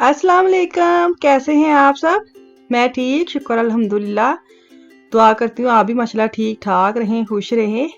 अस्सलाम वालेकुम, कैसे हैं आप सब? मैं ठीक, शुक्र अल्हम्दुलिल्लाह। दुआ करती हूँ आप भी माशाल्लाह ठीक ठाक रहें, खुश रहें।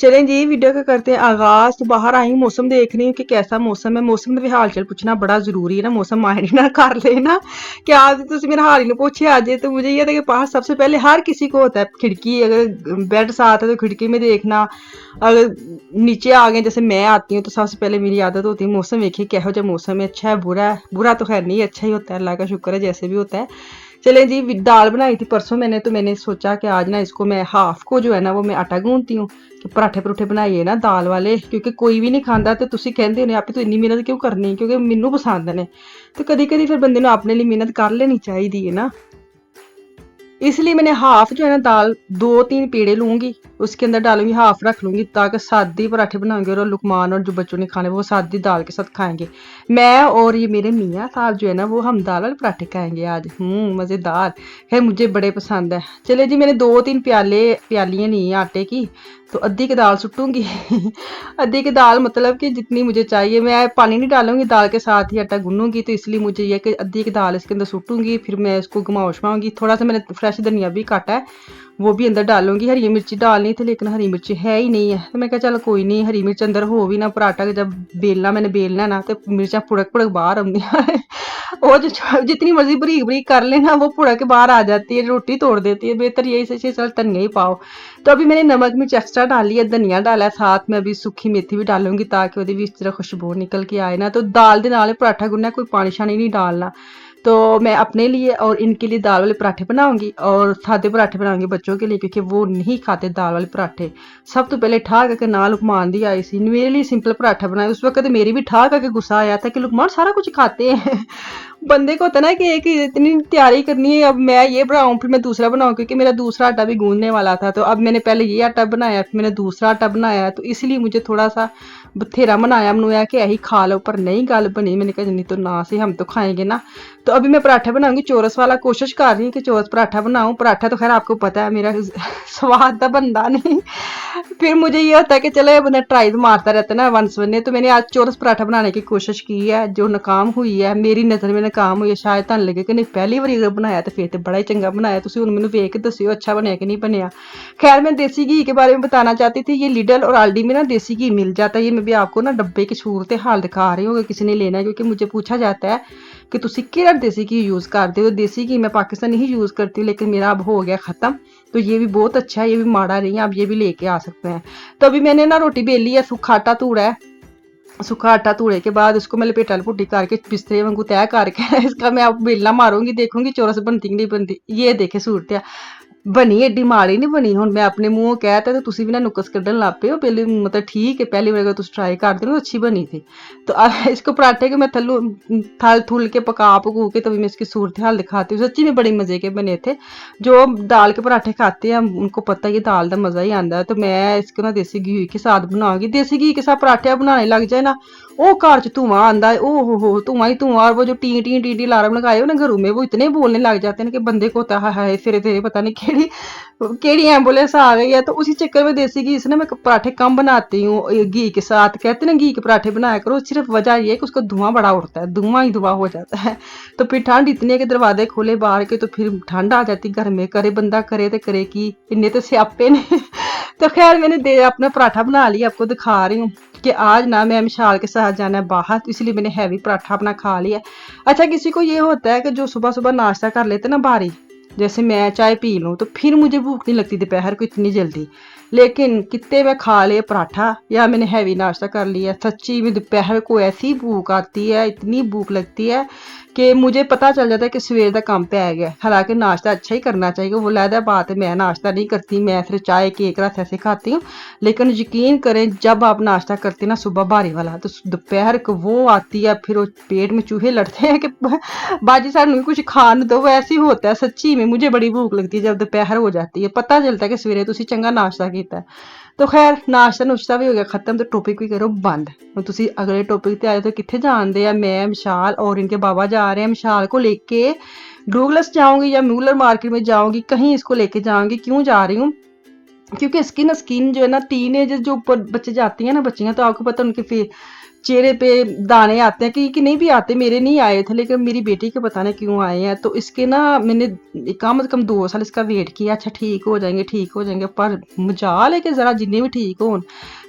चलें जी, वीडियो का करते हैं आगाज। तो बाहर आई हूँ, मौसम देख रही हूँ कि कैसा मौसम है। मौसम का भी हाल चाल पूछना बड़ा जरूरी है ना, मौसम मायने ना कर लेना कि आज तुम मेरा हाल ही ना पूछे आज। तो मुझे ये था कि बाहर सबसे पहले हर किसी को होता है खिड़की, अगर बेड साथ है तो खिड़की में देखना। अगर नीचे आ गए जैसे मैं आती हूँ तो सबसे पहले मेरी आदत होती है मौसम देखिए क्या हो, जब मौसम है अच्छा है बुरा है, बुरा तो खैर नहीं, अच्छा ही होता है, अल्लाह का शुक्र है जैसे भी होता है। चलें जी, दाल बनाई थी परसों मैंने, तो मैंने सोचा कि आज ना इसको मैं हाफ को जो है ना वो मैं आटा गूंथती हूँ कि पराठे परूठे बनाइए ना दाल वाले, क्योंकि कोई भी नहीं खाता। तो तुसी कहंदे हो आप तो इन्नी मेहनत क्यों करनी, क्योंकि मैनू पसंद ने। तो कदी कदी फिर बंदे ने अपने लिए मेहनत कर लेनी चाहिए है ना। इसलिए मैंने हाफ जो है ना दाल 2-3 पेड़े लूंगी, उसके अंदर डालूंगी, हाफ रख लूंगी ताकि सादी पराठे बनाऊंगी और लुकमान और जो बच्चों ने खाने वो सादी दाल के साथ खाएंगे। मैं और ये मेरे मियाँ साहब जो है ना वो हम दाल वाले पराठे खाएंगे आज। मजेदार है, मुझे बड़े पसंद है। चले जी, मैंने 2-3 प्यालियां नहीं आटे की, तो अद्धी की दाल सुटूंगी अद्धी की दाल मतलब कि जितनी मुझे चाहिए, मैं पानी नहीं डालूंगी, दाल के साथ ही आटा गूंदूंगी। तो इसलिए मुझे यह कि अद्धी की दाल इसके अंदर सुटूंगी, फिर मैं इसको घुमाओ शमाऊंगी। थोड़ा सा मैंने फ्रेश धनिया भी काटा है, वो भी अंदर डालूंगी। हरी मिर्ची डालनी थी लेकिन हरी मिर्ची है ही नहीं है, तो मैं कहा चल कोई नहीं, हरी मिर्च अंदर हो भी ना, पराठा जब बेलना मैंने बेलना ना तो मिर्चा पुड़क पुड़क बाहर आਉਂਦੀਆਂ वो जो जितनी मर्जी बरीक बरीक कर लेना वो पुड़क के बाहर आ जाती है, रोटी तोड़ देती है। बेहतर यही से चल धनिया ही पाओ। तो अभी मैंने नमक मिर्च एक्स्ट्रा डाली है, धनिया डाला है, साथ में अभी सूखी मेथी भी डालूंगी ताकि वो भी इस तरह खुशबू निकल के आए ना। तो दाल के नाल पराठा गुनना, कोई पानी शानी नहीं डालना। तो मैं अपने लिए और इनके लिए दाल वाले पराठे बनाऊंगी और सादे पराठे बनाऊंगी बच्चों के लिए, क्योंकि वो नहीं खाते दाल वाले पराठे। सब तो पहले ठा करके ना लुकमान दी आई सी, मेरे लिए सिंपल पराठा बनाया। उस वक्त मेरी भी ठा करके गुस्सा आया था कि लुकमान सारा कुछ खाते हैं बंदे को होता है ना कि एक इतनी तैयारी करनी है, अब मैं ये बनाऊं फिर मैं दूसरा बनाऊं, क्योंकि मेरा दूसरा आटा भी गूंदने वाला था। तो अब मैंने पहले ये आटा बनाया, फिर मैंने दूसरा आटा बनाया, तो इसलिए मुझे थोड़ा सा बथेरा बनाया मनाया कि यही खा लो, पर नहीं गल बनी। मैंने कहा नहीं तो ना से हम तो खाएंगे ना। तो अभी मैं पराठा बनाऊंगी चौरस वाला, कोशिश कर रही हूँ कि चौरस पराठा बनाऊं। पराठा तो खैर आपको पता है मेरा स्वाद का बनता नहीं, फिर मुझे ये होता है कि चलो बंदा ट्राई तो मारता रहता है ना वन सवन्ने। तो मैंने आज चौरस पराठा बनाने की कोशिश की है, जो नाकाम हुई है, मेरी नज़र में नाकाम हुई है। शायद तुहानू लगे कि नहीं पहली बारी अगर बनाया तो फिर तो बड़ा ही चंगा बनाया, तुसी हुण मैनू वेख के दस्सियो अच्छा बनया कि नहीं बनया। खैर मैं देसी घी के बारे में बताना चाहती थी। ये लिडल और आल्डी में ना देसी घी मिल जाता है। ये मैं भी आपको ना डब्बे की सूरत हाल दिखा रही हूँ अगर किसी ने लेना है, क्योंकि मुझे पूछा जाता है कि तुसी केड़ा देसी घी यूज़ करते हो। देसी घी मैं पाकिस्तानी ही यूज़ करती हूँ, लेकिन मेरा अब हो गया ख़त्म। तो ये भी बहुत अच्छा है, ये भी माड़ा नहीं है, आप ये भी लेके आ सकते हैं। तो अभी मैंने ना रोटी बेली है, सूखा आटा तूड़ा है। सूखा आटा तूड़े के बाद उसको मैं लपेटा लपूटी करके बिस्तरे वांगू तय करके इसका मैं अब बेलना मारूंगी, देखूंगी चौरस बनती कि नहीं बनती। ये देखे सूरत बनी एडी माड़ी नहीं बनी। हुण मैं अपने मूँहों कहता तो तुसी भी ना नुक्स कड्ढन लग पे हो। पहले मतलब ठीक है, पहली बार अगर तुम ट्राई करते हो तो अच्छी बनी थी। तो इसको पराठे के मैं थल्लू थल थुल के पका पकू के तभी मैं इसकी सूरत हाल दिखाती हूँ। सच्ची में बड़े मज़े के बने थे। जो दाल के पराठे खाते हैं उनको पता है ये दाल का मज़ा ही आता है। तो मैं इसको ना देसी घी के साथ बनाऊंगी। देसी घी के साथ पराठे बनाने लग जाए ना, वो घर च धुआं आंदा है, ओ हो धुआं ही धुआं। और वो जो T T T T alarm लगाए हो ना घरों में, वो इतने बोलने लग जाते हैं कि बंदे को होता है हाय तेरे तेरे पता नहीं केड़ी एम्बुलेंस आ गई है। तो उसी चक्कर में देसी घी से ना मैं पराठे कम बनाती हूँ घी के साथ। कहते हैं ना घी के पराठे बनाया करो, सिर्फ वजह ये है कि उसका धुआं बड़ा उड़ता है, धुआं ही धुआं हो जाता है। तो फिर ठंड इतनी है कि दरवाजे खोले बाहर के, तो फिर ठंड आ जाती घर में, करे बंदा करे तो करे की, इन्ने तो स्यापे ने तो खैर मैंने अपना पराठा बना लिया, आपको दिखा रही हूँ कि आज ना मैं मिशाल के साथ जाना है बाहर, तो इसलिए मैंने हैवी पराठा अपना खा लिया। अच्छा, किसी को ये होता है कि जो सुबह सुबह नाश्ता कर लेते ना भारी, जैसे मैं चाय पी लूँ तो फिर मुझे भूख नहीं लगती दोपहर को इतनी जल्दी। लेकिन कितने मैं खा लिया पराठा या मैंने हैवी नाश्ता कर लिया, सच्ची में दोपहर को ऐसी भूख आती है, इतनी भूख लगती है कि मुझे पता चल जाता है कि सवेर का काम पे आ गया। हालांकि नाश्ता अच्छा ही करना चाहिए, वो लहदा बात है, मैं नाश्ता नहीं करती, मैं सिर्फ चाय केक रस ऐसे खाती हूँ। लेकिन यकीन करें जब आप नाश्ता करते हैं ना सुबह भारी वाला, तो दोपहर को वो आती है, फिर वो पेट में चूहे लड़ते हैं कि बाजी सानू कुछ खान दो। वैसे ही होता है सच्ची में, मुझे बड़ी भूख लगती है जब दोपहर हो जाती है, पता चलता है कि सवेरे तुसी चंगा नाश्ता किया है। तो खैर नाश्ता नुश्ता भी हो गया खत्म, तो टॉपिक भी करो बंद। तो तुसी अगले टॉपिक ते आए तो कितने जानते हैं, मैं विशाल और इनके बाबा जा रहे हैं विशाल को लेके डूगलस जाऊंगी या म्यूलर मार्केट में जाऊंगी, कहीं इसको लेके जाऊंगी। क्यों जा रही हूँ, क्योंकि इसकी ना स्किन जो है ना, टीन एज जो ऊपर बच्चे जाती हैं ना बच्चियां, तो आपको पता उनके चेहरे पे दाने आते हैं कि नहीं भी आते, मेरे नहीं आए थे लेकिन मेरी बेटी के पता नहीं क्यों आए हैं। तो इसके ना मैंने कम से कम 2 साल इसका वेट किया, अच्छा ठीक हो जाएंगे ठीक हो जाएंगे, पर मजाल है कि जरा जिन्ने भी ठीक हो।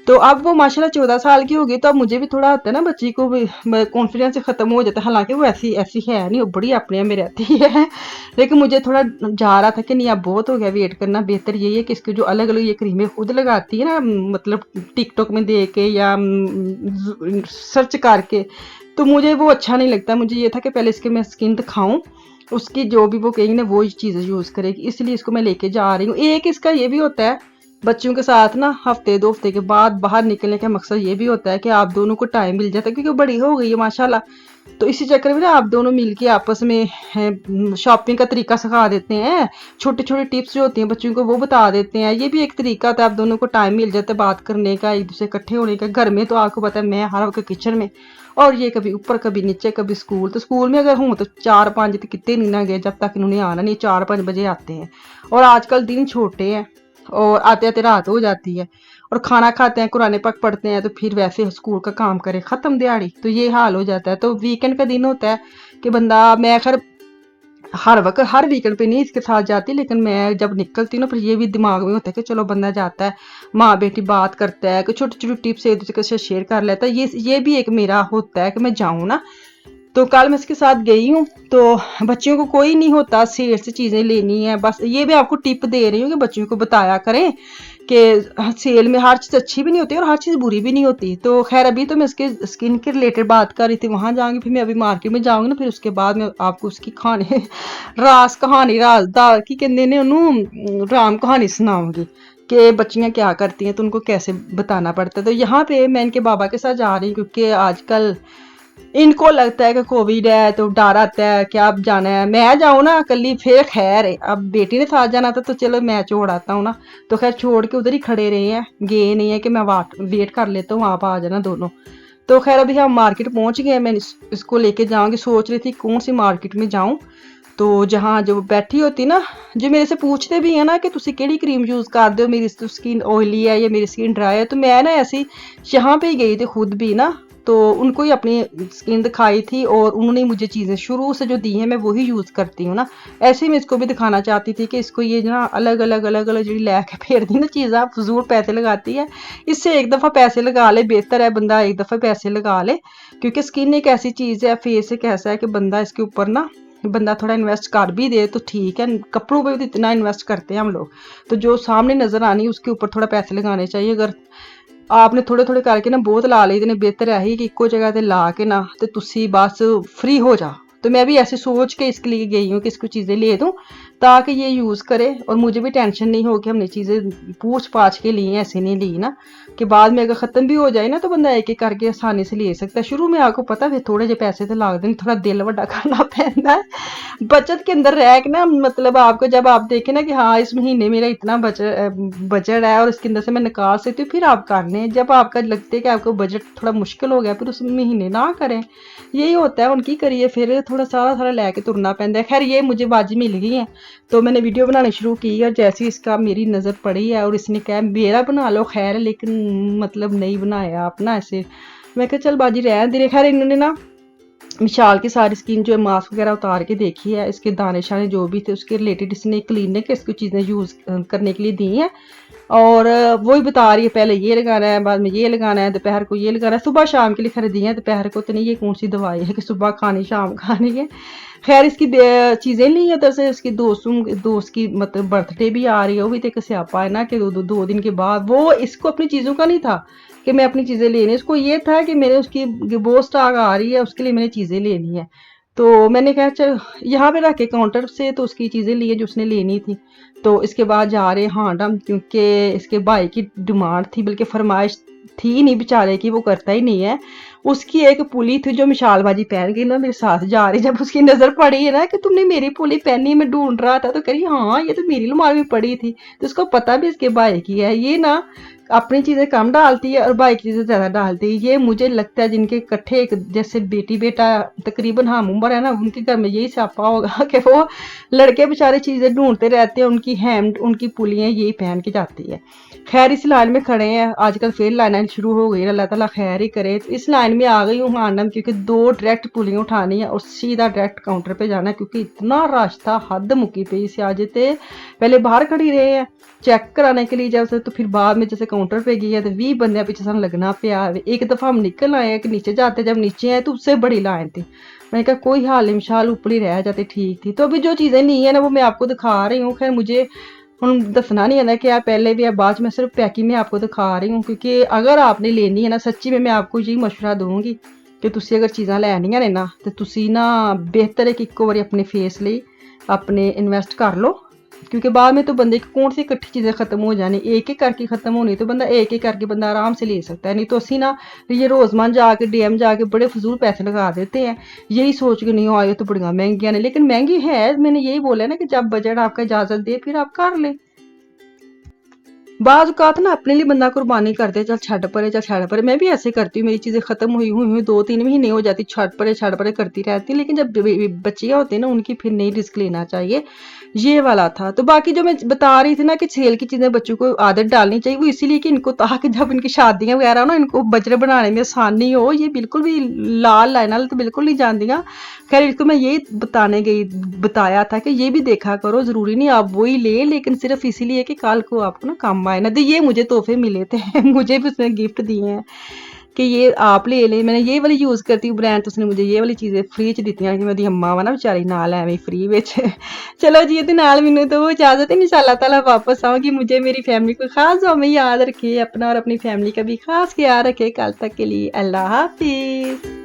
तो अब वो माशाल्लाह 14 साल की हो गई, तो अब मुझे भी थोड़ा होता है ना, बच्ची को भी कॉन्फिडेंस खत्म हो जाता है। हालांकि वो ऐसी ऐसी है नहीं, वो बड़ी अपने में रहती है लेकिन मुझे थोड़ा जा रहा था कि नहीं अब बहुत हो गया वेट करना, बेहतर यही है कि इसके जो अलग अलग ये क्रीमें खुद लगाती है ना, मतलब टिकटॉक में देख के या सर्च करके, तो मुझे वो अच्छा नहीं लगता। मुझे ये था कि पहले इसके मैं स्किन दिखाऊं, उसकी जो भी वो कहेंगे ना वो चीज़ें यूज़ करेगी, इसलिए इसको मैं लेके जा रही हूँ। एक इसका ये भी होता है बच्चों के साथ ना, हफ्ते 2 हफ्ते के बाद बाहर निकलने का मकसद ये भी होता है कि आप दोनों को टाइम मिल जाता है, क्योंकि बड़ी हो गई है माशाल्लाह। तो इसी चक्कर में ना आप दोनों मिलके आपस में शॉपिंग का तरीका सिखा देते हैं, छोटी छोटी टिप्स जो होती हैं बच्चों को वो बता देते हैं। ये भी एक तरीका था, आप दोनों को टाइम मिल जाता है बात करने का, एक दूसरे इकट्ठे होने का। घर में तो आपको पता है मैं हर वक्त किचन में, और ये कभी ऊपर कभी नीचे कभी स्कूल। तो स्कूल में अगर हूँ तो 4-5 तो कितने नहीं ना गए, जब तक इन्होंने आना नहीं, 4-5 बजे आते हैं। और आजकल दिन छोटे हैं और आते आते रात हो जाती है, और खाना खाते हैं कुरान पाक पढ़ते हैं, तो फिर वैसे स्कूल का काम करे खत्म दिहाड़ी, तो ये हाल हो जाता है। तो वीकेंड का दिन होता है कि बंदा, मैं खैर हर वक्त हर वीकेंड पे नहीं इसके साथ जाती, लेकिन मैं जब निकलती हूँ ना फिर ये भी दिमाग में होता है कि चलो बंदा जाता है, माँ बेटी बात करता है, कि छोटी छोटी टिप्स एक दूसरे से शेयर कर लेता है। ये भी एक मेरा होता है कि मैं जाऊँ ना। तो कल मैं इसके साथ गई हूँ, तो बच्चियों को कोई नहीं होता सेल से चीज़ें लेनी है, बस ये मैं आपको टिप दे रही हूँ कि बच्चियों को बताया करें कि सेल में हर चीज़ अच्छी भी नहीं होती और हर चीज़ बुरी भी नहीं होती। तो खैर अभी तो मैं इसके स्किन के रिलेटेड बात कर रही थी, वहाँ जाऊँगी, फिर मैं अभी मार्केट में जाऊँगी ना, फिर उसके बाद मैं आपको उसकी खाने रास कहानी राजदार की कहते ने उन्होंने राम कहानी सुनाऊंगी कि बच्चियां क्या करती हैं तो उनको कैसे बताना पड़ता है। तो यहाँ पे मैं इनके बाबा के साथ जा रही हूँ, क्योंकि आजकल इनको लगता है कि कोविड है तो डर आता है कि अब जाना है, मैं जाऊँ ना अकेली फिर खैर है, अब बेटी ने साथ जाना था तो चलो मैं छोड़ आता हूँ ना। तो खैर छोड़ के उधर ही खड़े रहे हैं, गए नहीं है कि मैं वेट कर लेता हूँ आप आ जाना दोनों। तो खैर अभी हम मार्केट पहुंच गए, मैं इसको लेके जाऊंगी, सोच रही थी कौन सी मार्केट में जाऊं। तो जहाँ जो बैठी होती ना, जो मेरे से पूछते भी है ना कि तुसी केड़ी क्रीम यूज़ करते हो, मेरी स्किन ऑयली है या मेरी स्किन ड्राई है, तो मैं ना ऐसी यहाँ पे ही गई थी खुद भी ना, तो उनको ही अपनी स्किन दिखाई थी और उन्होंने मुझे चीज़ें शुरू से जो दी हैं मैं वही यूज़ करती हूँ ना। ऐसे ही मैं इसको भी दिखाना चाहती थी कि इसको ये ना अलग अलग जो लैके फेर दी ना चीज़, आप फजूल पैसे लगाती है, इससे एक दफ़ा पैसे लगा ले, बेहतर है बंदा एक दफ़ा पैसे लगा ले। क्योंकि स्किन एक ऐसी चीज़ है, फेस एक ऐसा है कि बंदा इसके ऊपर ना बंदा थोड़ा इन्वेस्ट कर भी दे तो ठीक है, कपड़ों पे भी तो इतना इन्वेस्ट करते हैं हम लोग, तो जो सामने नजर आनी उसके ऊपर थोड़ा पैसे लगाने चाहिए। अगर आपने थोड़े थोड़े करके ना बहुत ला ली ने, बेहतर है ही कि इको जगह ते ला के ना तो तुसी बस फ्री हो जा। तो मैं भी ऐसे सोच के इसके लिए गई हूँ कि इसको चीज़ें ले दूँ ताकि ये यूज़ करे और मुझे भी टेंशन नहीं हो कि हमने चीज़ें पूछ पाछ के ली, ऐसे नहीं ली ना कि बाद में अगर ख़त्म भी हो जाए ना तो बंदा एक एक करके आसानी से ले सकता है। शुरू में आपको पता है थोड़े जे पैसे तो लगते हैं, थोड़ा दिल वड्डा करना पैंदा है बचत के अंदर रह के ना, मतलब आपको जब आप देखें ना कि हाँ इस महीने मेरा इतना बजट है और इसके अंदर से मैं निकाल सकती हूँ, फिर आप कर लें। जब आपका लगता है कि आपको बजट थोड़ा मुश्किल हो गया फिर उस महीने ना करें, यही होता है। उनकी करिए फिर थोड़ा सारा सारा लेके तुरना पैंदा है। खैर ये मुझे बाजी मिल गई है तो मैंने वीडियो बनानी शुरू की और जैसे इसका मेरी नज़र पड़ी है और इसने कहा मेरा बना लो, खैर लेकिन मतलब नहीं बनाया आप ना ऐसे, मैं कहा चल बाजी रहने दे। खैर इन्होंने ना मिशाल की सारी स्किन जो है मास्क वगैरह उतार के देखी है, इसके दाने शाने जो भी थे उसके रिलेटेड इसने क्लिनिक इसको चीज़ें यूज़ करने के लिए दी हैं और वही बता रही है पहले ये लगाना है बाद में ये लगाना है, दोपहर को ये लगाना है, सुबह शाम के लिए खरीदी है, दोपहर को तो नहीं, ये कौन सी दवाई है कि सुबह खानी शाम खानी है। खैर इसकी चीज़ें ली है, उधर से इसकी दोस्त की मतलब बर्थडे भी आ रही है, वो भी तो एक स्यापा है ना कि दो दिन के बाद। वो इसको अपनी चीज़ों का नहीं था कि मैं अपनी चीज़ें लेनी, उसको ये था कि मैंने उसकी वो स्टॉक आ रही है उसके लिए मैंने चीज़ें लेनी है। तो मैंने कहा चल यहाँ पे रख के काउंटर से तो उसकी चीज़ें ली है जो उसने लेनी थी। तो इसके बाद जा रहे हांडम, क्योंकि इसके भाई की डिमांड थी, बल्कि फरमाइश थी नहीं बेचारे की, वो करता ही नहीं है। उसकी एक पुली थी जो मिशाल बाजी पहन गई ना मेरे साथ जा रही, जब उसकी नज़र पड़ी है ना कि तुमने मेरी पुली पहनी, मैं ढूंढ रहा था तो कह रही हाँ ये तो मेरी अलमारी में पड़ी थी। तो उसको पता भी इसके भाई की है, ये ना अपनी चीज़ें कम डालती है और भाई की चीज़ें ज़्यादा डालती है। ये मुझे लगता है जिनके इकट्ठे एक जैसे बेटी बेटा तकरीबन हम उम्र है ना, उनके घर में यही स्यापा होगा कि वो लड़के बेचारे चीज़ें ढूंढते रहते हैं, उनकी हैम उनकी पुलियाँ यही पहन के जाती है। खैर इस लाइन में खड़े हैं, आजकल फिर लाइनें शुरू हो गई है, अल्लाह ताला खैर ही करे। तो इस लाइन में आ गई हूँ मानम, क्योंकि 2 डायरेक्ट पुलियाँ उठानी है और सीधा डायरेक्ट काउंटर पे जाना है, क्योंकि इतना रश था, हद मुकी पई सी अज ते। पहले बाहर खड़ी रहे हैं चेक कराने के लिए जब से, तो फिर बाद में जैसे काउंटर पे गई है तो 20 बंदे पीछे सानू लगना पिया। एक दफ़ा हम निकल आए कि नीचे जाते, जब नीचे आए तो उससे बड़ी लाइन थी। मैंने कहा कोई हाल नहीं, मिशाल ऊपर ही रह जाते ठीक थी। तो अभी जो चीज़ें नहीं है ना वो मैं आपको दिखा रही हूँ। खैर मुझे ਹੁਣ दसना नहीं है कि आप पहले भी या बाद में, सिर्फ पैकिंग में आपको दिखा रही हूँ, क्योंकि अगर आपने लेनी है ना सच्ची में मैं आपको यही मशवरा दूंगी कि तुसी अगर चीज़ां लैनियां ने ना तो तुसी ना बेहतर है कि इक्को बारी अपने फेस ਲਈ अपने इन्वेस्ट कर लो, क्योंकि बाद में तो बंदे की कौन सी इकट्ठी चीज़ें खत्म हो जानी, एक एक करके खत्म होनी, तो बंदा एक एक करके बंदा आराम से ले सकता है। नहीं तो असी ना ये रोज़मान जाके डीएम जाके बड़े फजूल पैसे लगा देते हैं, यही सोच के नहीं आए तो बड़ियाँ महंगियाँ ने, लेकिन महंगी है। मैंने यही बोला ना कि जब बजट आपका इजाज़त दे फिर आप कर लें। बाज़ औक़ात ना अपने लिए बंदा कुर्बानी कर दे, चल छड्ड परे। मैं भी ऐसे करती हूँ, मेरी चीज़ें ख़त्म हुई 2-3 महीने हो जाती, छड्ड परे करती रहती, लेकिन जब बच्चियाँ होती हैं ना उनकी फिर नहीं रिस्क लेना चाहिए। ये वाला था। तो बाकी जो मैं बता रही थी ना कि सेल की चीज़ें बच्चों को आदत डालनी चाहिए, वो इसीलिए कि इनको, ताकि जब इनकी शादियाँ वगैरह हो ना इनको बजट बनाने में आसानी हो। ये बिल्कुल भी लाल लाइन वाले तो बिल्कुल नहीं जानदियाँ। खैर इसको मैं यही बताया था कि ये भी देखा करो, ज़रूरी नहीं आप वही लें, लेकिन सिर्फ इसीलिए कि कल को आपको ना काम आए ना। तो ये मुझे तोहफे मिले थे मुझे भी उसने गिफ्ट दिए हैं कि ये आप ले लें। मैंने ये वाली यूज़ करती हूँ ब्रांड, तो उसने मुझे ये वाली चीज़ें फ्री च दित्तियां कि मेरी अम्मा वा ना बेचारी नाल एवें फ्री विच चलो जी, ਇਹਦੇ ਨਾਲ ਮੈਨੂੰ तो इजाज़त है, इंशाअल्लाह ताला वापस आऊँगी। मुझे मेरी फैमिली को खास दुआ में याद रखिए, अपना और अपनी फैमिली का भी खास ख्याल रखे। कल तक के लिए अल्लाह हाफिज़।